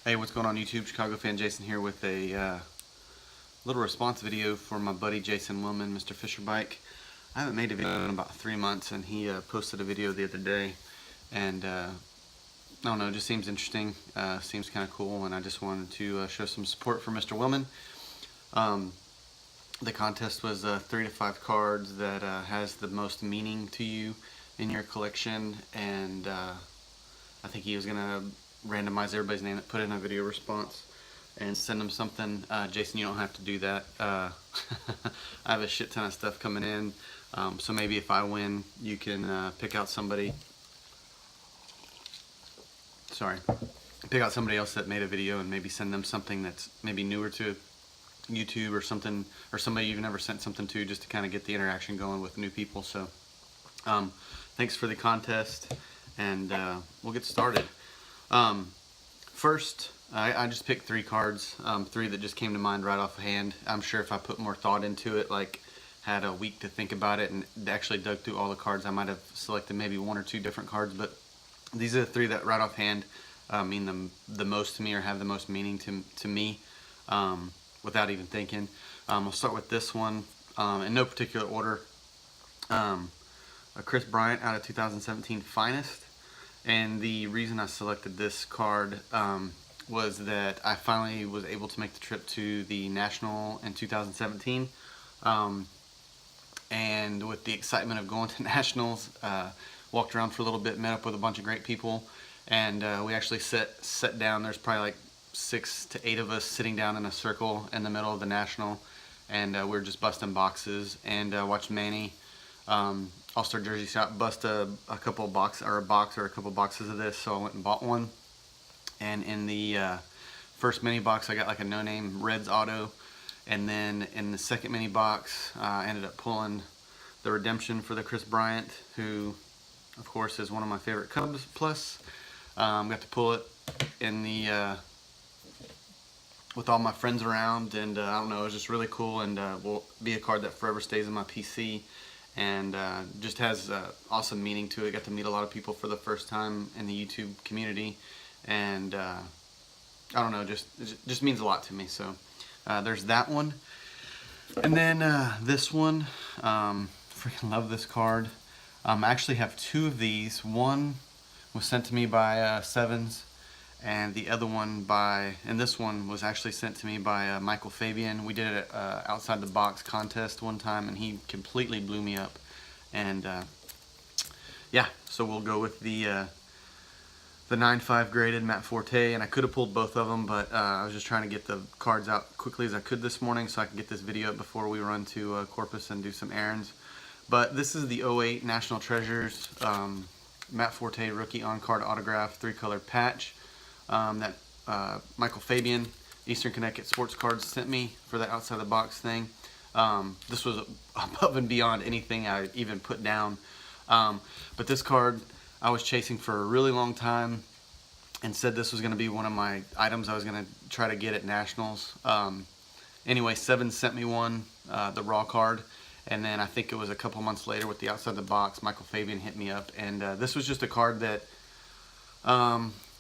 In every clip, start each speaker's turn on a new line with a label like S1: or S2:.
S1: Hey, what's going on YouTube? Chicago fan Jason here with a little response video for my buddy Jayson MrFisherBike. I haven't made a video in about 3 months, and he posted a video the other day, and I don't know, it just seems interesting, seems kind of cool, and I just wanted to show some support for Mr. Willman. The contest was 3 to 5 cards that has the most meaning to you in your collection, and I think he was gonna randomize everybody's name that put in a video response and send them something. Jason, you don't have to do that. I have a shit ton of stuff coming in, so maybe if I win, you can pick out somebody. Pick out somebody else that made a video and maybe send them something that's maybe newer to YouTube or something, or somebody you've never sent something to, just to kind of get the interaction going with new people. So thanks for the contest, and we'll get started. First, I just picked 3 cards, 3 that just came to mind right off hand. I'm sure if I put more thought into it, like had a week to think about it and actually dug through all the cards, I might have selected maybe 1 or 2 different cards, but these are the 3 that right off hand mean the most to me, or have the most meaning to me, without even thinking. We'll start with this one, in no particular order. A Kris Bryant out of 2017 Finest. And the reason I selected this card was that I finally was able to make the trip to the National in 2017. And with the excitement of going to Nationals, walked around for a little bit, met up with a bunch of great people, and we actually sat down. There's probably like 6 to 8 of us sitting down in a circle in the middle of the National, and we were just busting boxes and watched Manny All-Star jersey shop bust a couple of box or a couple boxes of this, so I went and bought one. And in the first mini box, I got like a no-name Reds auto, and then in the second mini box, I ended up pulling the redemption for the Kris Bryant, who, of course, is one of my favorite Cubs. Plus, got to pull it in the with all my friends around, and I don't know, it was just really cool, and will be a card that forever stays in my PC. And just has awesome meaning to it. Got to meet a lot of people for the first time in the YouTube community, and I don't know, it just means a lot to me. So there's that one, and then this one, freaking love this card. I actually have 2 of these. One was sent to me by Sevens, and the other one and this one was actually sent to me by Michael Fabian. We did it outside the box contest one time, and he completely blew me up. And yeah, so we'll go with the 9.5 graded Matt Forte, and I could have pulled both of them, but I was just trying to get the cards out quickly as I could this morning so I could get this video up before we run to Corpus and do some errands. But this is the 08 National Treasures Matt Forte rookie on-card autograph 3-color patch that Michael Fabian, Eastern Connecticut Sports Cards, sent me for the outside the box thing. This was above and beyond anything I even put down. But this card I was chasing for a really long time, and said this was going to be one of my items I was going to try to get at Nationals. Anyway, Seven sent me one, the raw card, and then I think it was a couple months later with the outside the box, Michael Fabian hit me up, and this was just a card that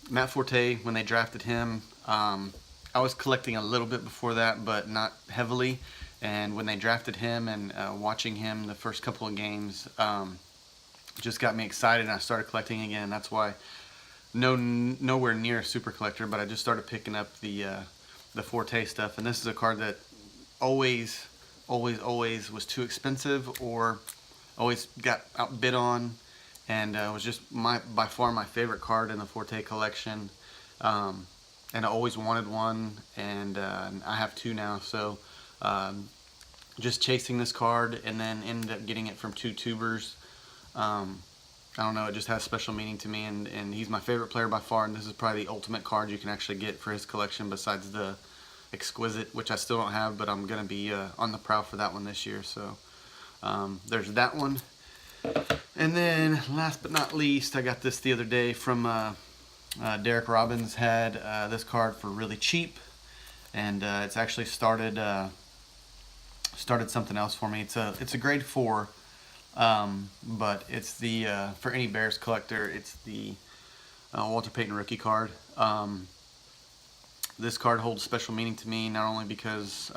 S1: Matt Forte, when they drafted him, I was collecting a little bit before that, but not heavily. And when they drafted him and watching him the first couple of games, just got me excited, and I started collecting again. That's why nowhere near a super collector, but I just started picking up the Forte stuff. And this is a card that always was too expensive, or always got outbid on. And it was just by far my favorite card in the Forte collection, and I always wanted one, and I have 2 now. So just chasing this card, and then ended up getting it from 2 tubers. I don't know, it just has special meaning to me, and he's my favorite player by far, and this is probably the ultimate card you can actually get for his collection, besides the Exquisite, which I still don't have, but I'm gonna be on the prowl for that one this year. So there's that one. And then, last but not least, I got this the other day from Derek Robbins. Had this card for really cheap, and it's actually started something else for me. It's a grade 4, but it's the for any Bears collector, it's the Walter Payton rookie card. This card holds special meaning to me, not only because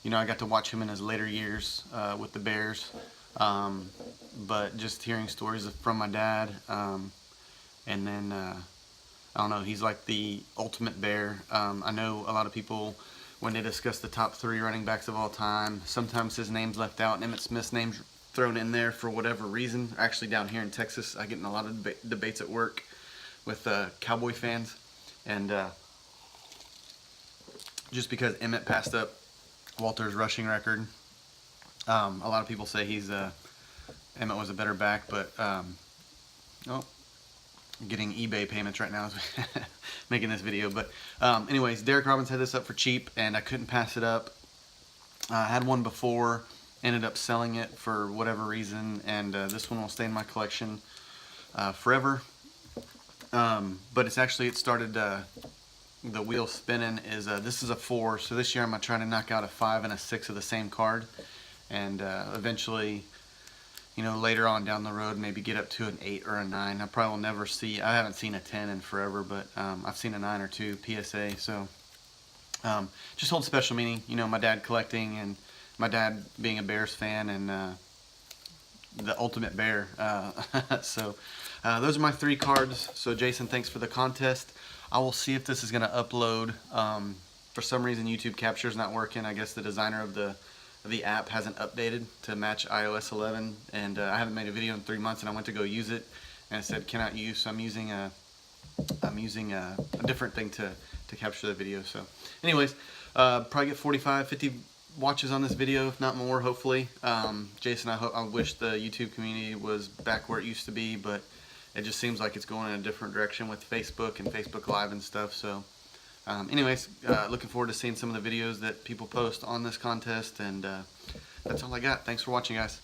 S1: you know, I got to watch him in his later years with the Bears, but just hearing stories from my dad, and then I don't know, he's like the ultimate Bear. I know a lot of people, when they discuss the top 3 running backs of all time, sometimes his name's left out and Emmitt Smith's name's thrown in there for whatever reason. Actually, down here in Texas, I get in a lot of debates at work with Cowboy fans, and just because Emmitt passed up Walter's rushing record, a lot of people say Emmitt was a better back, but I'm getting eBay payments right now as we making this video. But anyways, Derek Robbins had this up for cheap, and I couldn't pass it up. I had one before, ended up selling it for whatever reason, and this one will stay in my collection forever. But it's actually, it started the wheel spinning. This is a 4, so this year I'm gonna try to knock out a 5 and a 6 of the same card, and eventually, you know, later on down the road, maybe get up to an 8 or a 9. I probably will never see, I haven't seen a 10 in forever, but I've seen a 9 or 2 PSA, so just holds special meaning. You know, my dad collecting, and my dad being a Bears fan, and the ultimate Bear. So those are my 3 cards. So Jayson, thanks for the contest. I will see if this is going to upload. For some reason, YouTube Capture's not working. I guess the designer of the app hasn't updated to match iOS 11, and I haven't made a video in 3 months, and I went to go use it, and it said cannot use. So I'm using a different thing to capture the video. So anyways, probably get 45, 50 watches on this video, if not more, hopefully. Jayson, I wish the YouTube community was back where it used to be, but it just seems like it's going in a different direction with Facebook and Facebook Live and stuff. So anyways, looking forward to seeing some of the videos that people post on this contest, and that's all I got. Thanks for watching, guys.